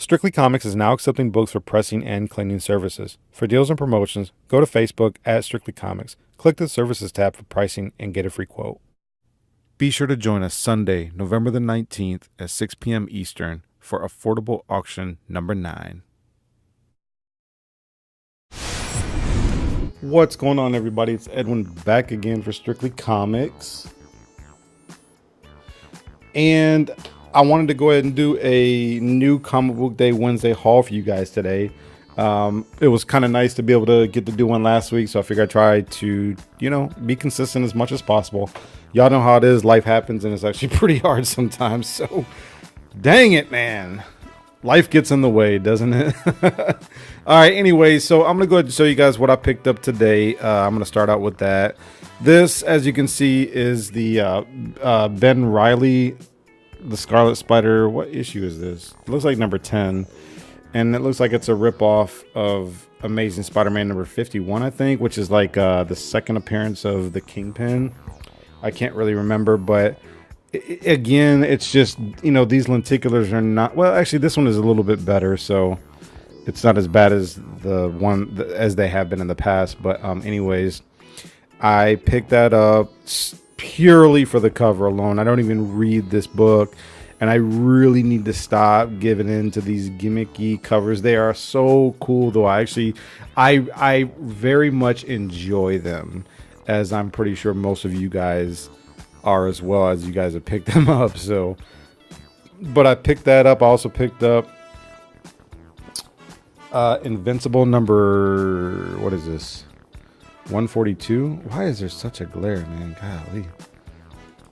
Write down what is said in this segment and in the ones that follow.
Strictly Comics is now accepting books for pressing and cleaning services. For deals and promotions, go to Facebook at Strictly Comics. Click the Services tab for pricing and get a free quote. Be sure to join us Sunday, November the 19th at 6 p.m. Eastern for Affordable Auction number 9. What's going on, everybody? It's Edwin back again for Strictly Comics. And I wanted to go ahead and do a new Comic Book Day Wednesday haul for you guys today. It was kind of nice to be able to get to do one last week, so I figured I'd try to, be consistent as much as possible. Y'all know how it is. Life happens, and it's actually pretty hard sometimes. So, dang it, man. Life gets in the way, doesn't it? All right, anyway, so I'm going to go ahead and show you guys what I picked up today. I'm going to start out with that. This, as you can see, is the Ben Reilly, the Scarlet Spider. What issue is this? It looks like number 10. And it looks like it's a ripoff of Amazing Spider-Man number 51, I think, which is like the second appearance of the Kingpin. I can't really remember, but again, it's just, these lenticulars are not, well, actually this one is a little bit better, so it's not as bad as the one as they have been in the past. But anyways, I picked that up purely for the cover alone. I don't even read this book, and I really need to stop giving in to these gimmicky covers. They are so cool, though. I very much enjoy them, as I'm pretty sure most of you guys are as well, as you guys have picked them up. So, but I picked that up. I also picked up Invincible number, what is this? 142. Why is there such a glare, man? Golly.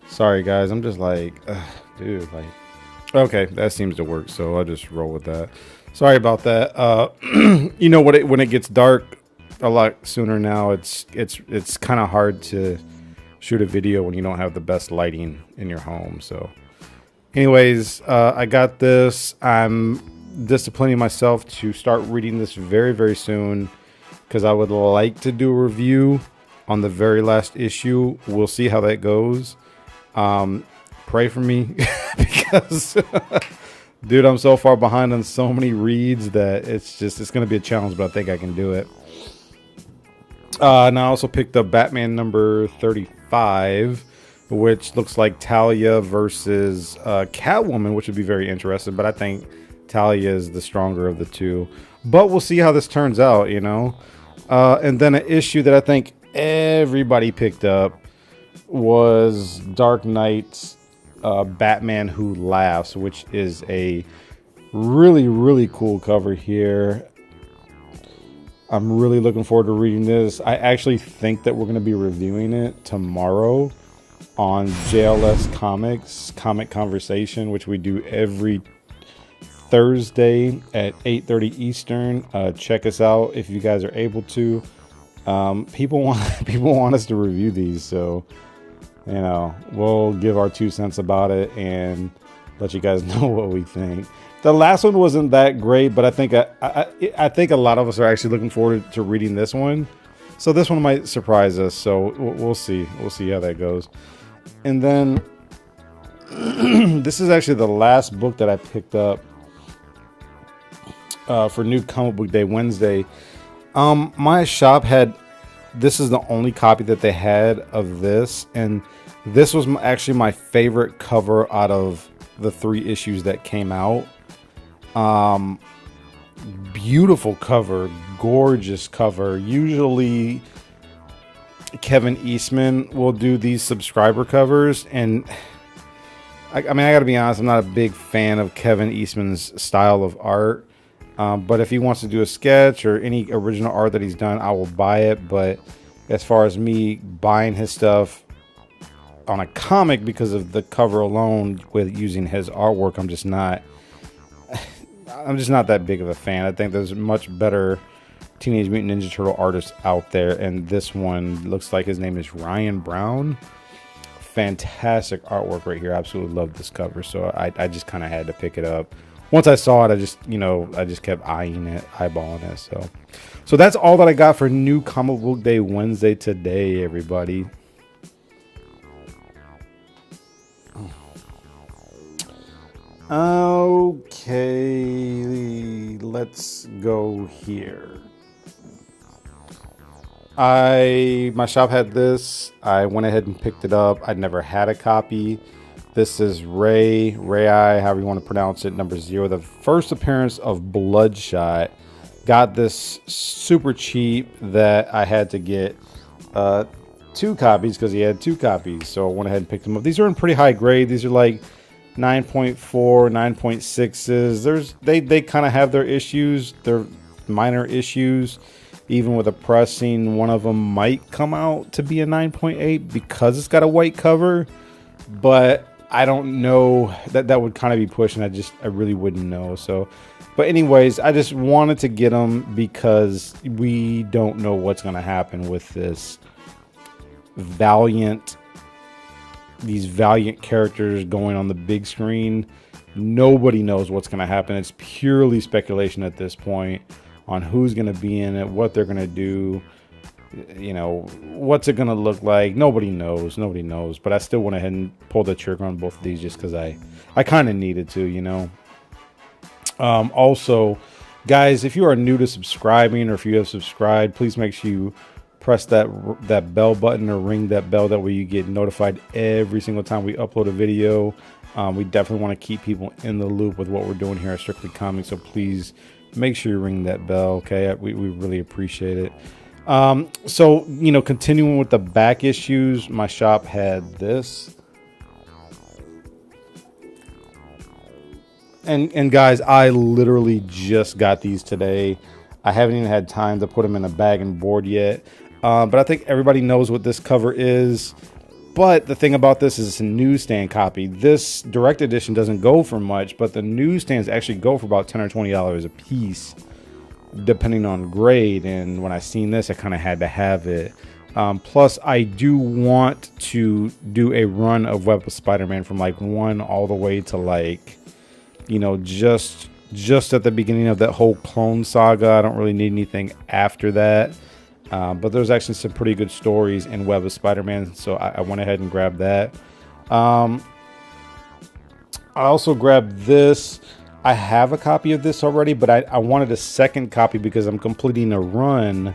Sorry, guys. I'm just like, dude, like, okay, that seems to work, so I'll just roll with that. Sorry about that. When it gets dark a lot sooner now, it's kind of hard to shoot a video when you don't have the best lighting in your home. So anyways, I got this. I'm disciplining myself to start reading this very, very soon, because I would like to do a review on the very last issue. We'll see how that goes. Pray for me because dude, I'm so far behind on so many reads that it's going to be a challenge, but I think I can do it. And I also picked up Batman number 35, which looks like Talia versus Catwoman, which would be very interesting, but I think Talia is the stronger of the two. But we'll see how this turns out, and then an issue that I think everybody picked up was Dark Knight's Batman Who Laughs, which is a really, really cool cover here. I'm really looking forward to reading this. I actually think that we're going to be reviewing it tomorrow on JLS Comics Comic Conversation, which we do every Thursday at 8:30 Eastern. Check us out if you guys are able to. People want us to review these, so we'll give our 2 cents about it and let you guys know what we think. The last one wasn't that great, but I think I think a lot of us are actually looking forward to reading this one. So this one might surprise us. So we'll see. We'll see how that goes. And then this is actually the last book that I picked up for New Comic Book Day Wednesday. My shop had, this is the only copy that they had of this, and this was actually my favorite cover out of the 3 issues that came out. Beautiful cover, gorgeous cover. Usually Kevin Eastman will do these subscriber covers, and I gotta be honest, I'm not a big fan of Kevin Eastman's style of art. But if he wants to do a sketch or any original art that he's done, I will buy it. But as far as me buying his stuff on a comic because of the cover alone with using his artwork, I'm just not that big of a fan. I think there's much better Teenage Mutant Ninja Turtle artists out there, and this one looks like his name is Ryan Brown. Fantastic artwork right here. Absolutely love this cover, so I just kind of had to pick it up. Once I saw it, I just kept eyeing it, eyeballing it. So that's all that I got for New Comic Book Day Wednesday today, everybody. Okay, let's go here. My shop had this. I went ahead and picked it up. I'd never had a copy. This is Ray, however you want to pronounce it, number 0. The first appearance of Bloodshot. Got this super cheap that I had to get 2 copies because he had 2 copies. So I went ahead and picked them up. These are in pretty high grade. These are like 9.4, 9.6s. They kind of have their issues. They're minor issues. Even with a pressing, one of them might come out to be a 9.8 because it's got a white cover. But I don't know, that would kind of be pushing. I really wouldn't know. So, but anyways, I just wanted to get them because we don't know what's going to happen with this these Valiant characters going on the big screen. Nobody knows what's going to happen. It's purely speculation at this point on who's going to be in it, what they're going to do, you know, what's it going to look like. Nobody knows. But I still went ahead and pulled the trigger on both of these just because I kind of needed to, you know. Also, guys, if you are new to subscribing or if you have subscribed, please make sure you press that bell button or ring that bell. That way you get notified every single time we upload a video. We definitely want to keep people in the loop with what we're doing here at Strictly Comics, so please make sure you ring that bell. Okay, we really appreciate it. So, you know, continuing with the back issues, my shop had this. And guys, I literally just got these today. I haven't even had time to put them in a bag and board yet. But I think everybody knows what this cover is. But the thing about this is it's a newsstand copy. This direct edition doesn't go for much, but the newsstands actually go for about $10 or $20 a piece, depending on grade. And when I seen this, I kind of had to have it. Plus, I do want to do a run of Web of Spider-Man from like 1 all the way to like, you know, just at the beginning of that whole clone saga. I don't really need anything after that. But there's actually some pretty good stories in Web of Spider-Man, so I went ahead and grabbed that. I also grabbed this. I have a copy of this already, but I wanted a second copy because I'm completing a run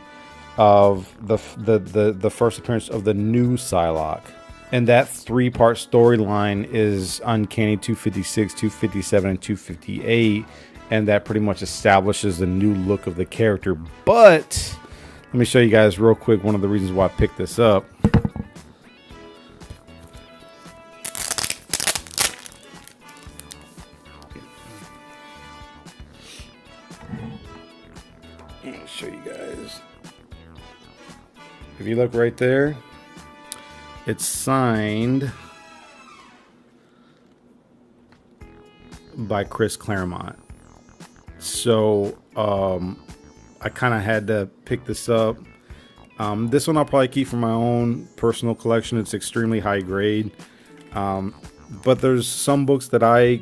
of the first appearance of the new Psylocke. And that 3-part storyline is Uncanny 256, 257, and 258. And that pretty much establishes the new look of the character. But let me show you guys real quick one of the reasons why I picked this up. Let me show you guys. If you look right there, it's signed by Chris Claremont. So I kind of had to pick this up. This one I'll probably keep for my own personal collection. It's extremely high grade. But there's some books that I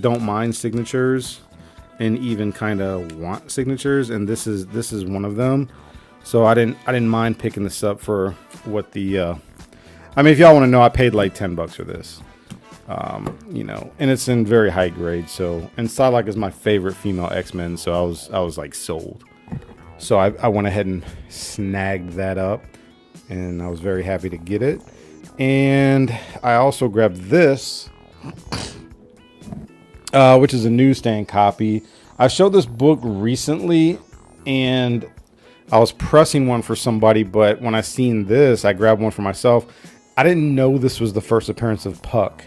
don't mind signatures and even kind of want signatures, and this is one of them. So I didn't mind picking this up for what the I mean, if y'all want to know, I paid like $10 for this. You know, and it's in very high grade. So, and Psylocke is my favorite female X-Men, so I was like sold. So I went ahead and snagged that up, and I was very happy to get it. And I also grabbed this, which is a newsstand copy. I showed this book recently, and I was pressing one for somebody, but when I seen this, I grabbed one for myself. I didn't know this was the first appearance of Puck.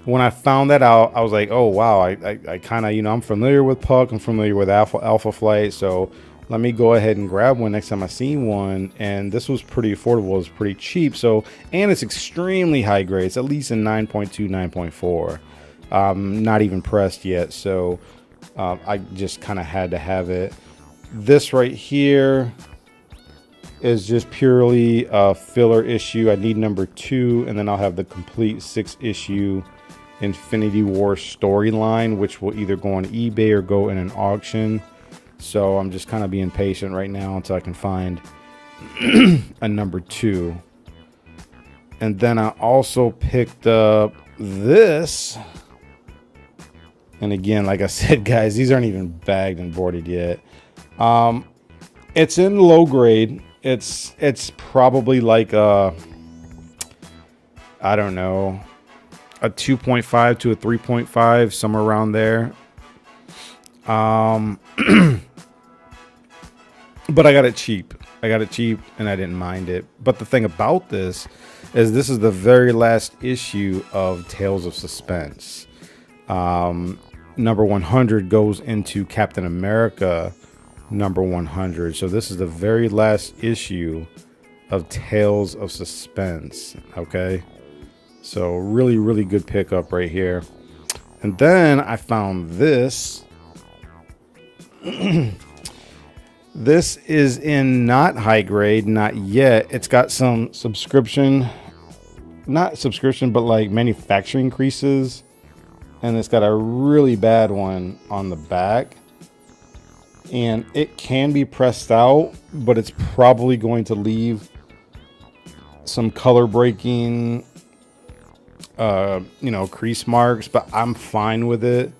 When I found that out, I was like, oh, wow, I kind of, you know, I'm familiar with Puck. I'm familiar with Alpha Flight. So let me go ahead and grab one next time I see one. And this was pretty affordable. It was pretty cheap. So, and it's extremely high grade. It's at least in 9.2, 9.4. Not even pressed yet. So I just kind of had to have it. This right here is just purely a filler issue. I need number 2, and then I'll have the complete 6-issue Infinity War storyline, which will either go on eBay or go in an auction. So I'm just kind of being patient right now until I can find a number 2. And then I also picked up this. And again, like I said, guys, these aren't even bagged and boarded yet. It's in low grade. It's probably like I don't know, a 2.5 to a 3.5, somewhere around there. But I got it cheap. And I didn't mind it. But the thing about this is the very last issue of Tales of Suspense. Number 100 goes into Captain America number 100. So this is the very last issue of Tales of Suspense. Okay. So really, really good pickup right here. And then I found this. This is in not high grade, not yet. It's got some not subscription, but like manufacturing creases. And it's got a really bad one on the back. And it can be pressed out, but it's probably going to leave some color breaking, crease marks, but I'm fine with it.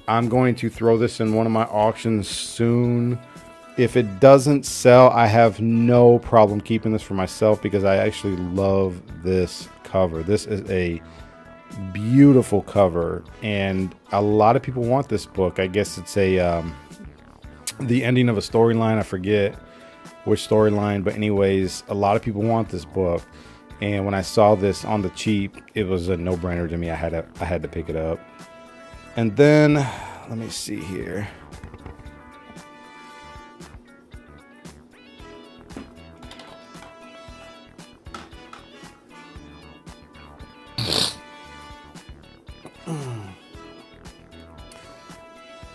I'm going to throw this in one of my auctions soon. If it doesn't sell, I have no problem keeping this for myself because I actually love this cover. This is a beautiful cover, and a lot of people want this book. I guess it's the ending of a storyline. I forget which storyline, but anyways, a lot of people want this book. And when I saw this on the cheap, it was a no-brainer to me. I had to pick it up. And then let me see here.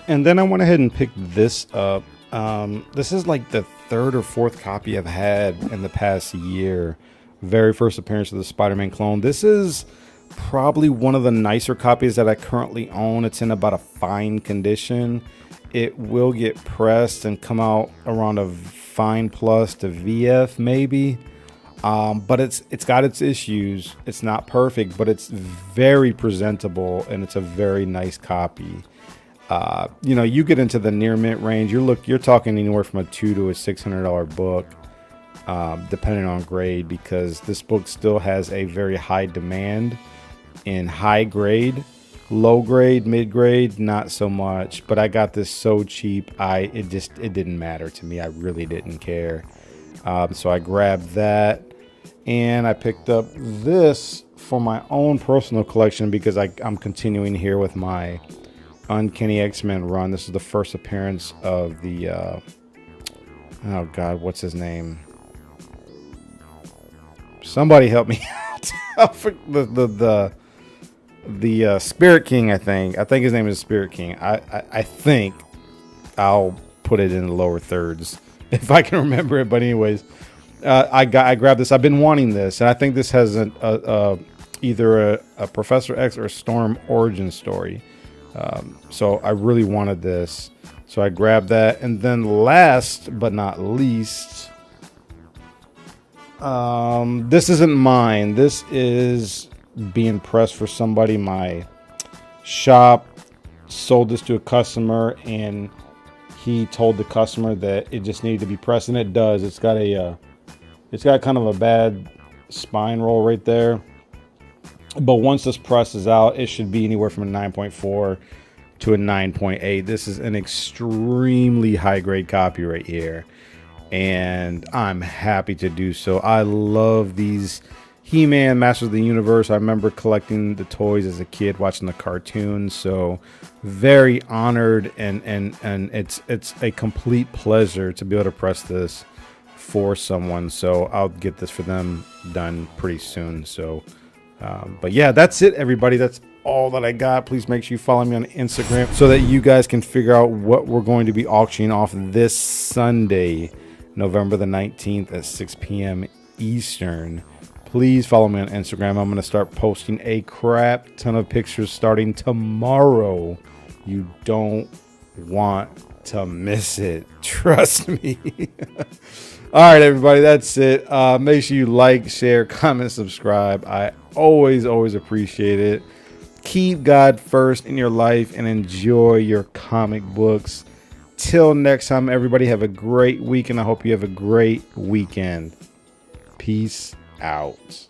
And then I went ahead and picked this up. This is like the third or fourth copy I've had in the past year. Very first appearance of the Spider-Man clone. This is probably one of the nicer copies that I currently own. It's in about a fine condition. It will get pressed and come out around a fine plus to VF maybe. But it's got its issues. It's not perfect, but it's very presentable and it's a very nice copy. You get into the near mint range. You're talking anywhere from a $200 to a $600 book, depending on grade, because this book still has a very high demand in high grade. Low grade, mid grade, not so much. But I got this so cheap, it didn't matter to me. I really didn't care. So I grabbed that, and I picked up this for my own personal collection because I'm continuing here with my Uncanny X-Men run. This is the first appearance of the oh god, what's his name? Somebody help me out. The Spirit King, I think his name is Spirit King. I think I'll put it in the lower thirds if I can remember it, but anyways, I grabbed this. I've been wanting this, and I think this has either a Professor X or a Storm origin story. So I really wanted this, so I grabbed that. And then last but not least, this isn't mine. This is being pressed for somebody. My shop sold this to a customer, and he told the customer that it just needed to be pressed, and it does. It's got kind of a bad spine roll right there. But once this presses out, it should be anywhere from a 9.4 to a 9.8. This is an extremely high grade copy right here, and I'm happy to do so. I love these He-Man, Masters of the Universe. I remember collecting the toys as a kid, watching the cartoons. So very honored, and it's a complete pleasure to be able to press this for someone. So I'll get this for them done pretty soon. So. But yeah, that's it, everybody. That's all that I got. Please make sure you follow me on Instagram so that you guys can figure out what we're going to be auctioning off this Sunday, November the 19th at 6 p.m. Eastern. Please follow me on Instagram. I'm going to start posting a crap ton of pictures starting tomorrow. You don't want to miss it. Trust me. All right, everybody, that's it. Make sure you like, share, comment, subscribe. I always appreciate it. Keep God first in your life and enjoy your comic books. Till next time, everybody have a great week, and I hope you have a great weekend. Peace out.